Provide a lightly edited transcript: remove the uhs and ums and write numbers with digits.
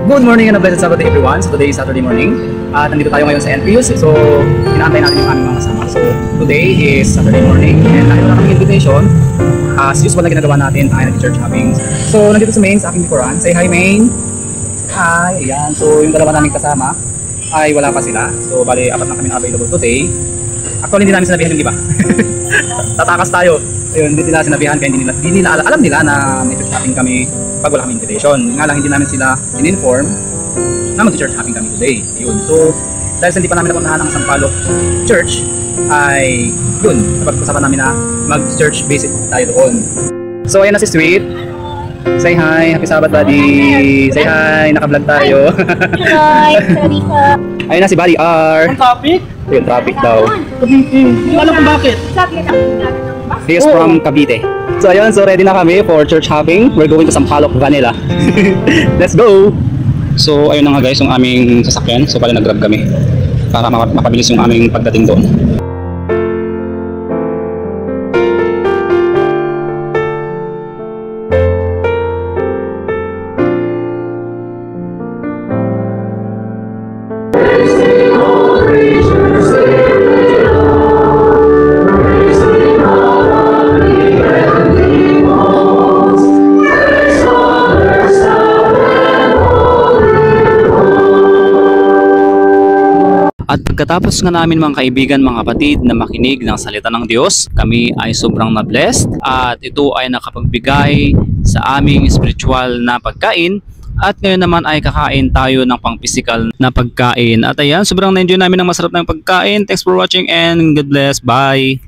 Good morning and a blessed Sabbath everyone. So today is Saturday morning at nandito tayo ngayon sa NPUs. So inaantay natin yung aming mga kasama. So today is Saturday morning and dahil wala kaming invitation, as usual na ginagawa natin ay nag-church hopping. So nandito sa main sa aking likuran. Say hi main. Hi. Ayan. So yung dalawa naming kasama ay wala pa sila. So bali apat na kami available today. Actually hindi namin sinabihan yung iba. Tatakas tayo. Ayun, hindi sila sinabihan kaya hindi nila alam nila na may church hopping kami pag wala kami invitation. Nga lang hindi namin sila in-inform na mag-church hopping kami today. Ayun. So dahil hindi pa namin napuntahan ang Sampaloc Church ay yun, napag-usapan namin na mag-church visit tayo doon. So ayan na si Sweet. Say hi, happy Sabbath buddy. Say hi, naka-vlog tayo. Hi, sorry ka. Ayun na si Buddy R. Ang topic? Ayun, traffic daw. Hindi ko alam kung bakit. Sabi na He is from Cavite. So ayun, so ready na kami for church hopping. We're going to Sampaloc, Vanilla. Let's go! So ayun na nga guys, yung aming sasakyan. So pala nag-grab kami para mapabilis yung aming pagdating doon. At pagkatapos nga namin mga kaibigan, mga kapatid na makinig ng salita ng Diyos, kami ay sobrang na-blessed at ito ay nakapagbigay sa aming spiritual na pagkain. At ngayon naman ay kakain tayo ng pang-physical na pagkain. At ayan, sobrang na-enjoy namin ng masarap ng pagkain. Thanks for watching and God bless. Bye!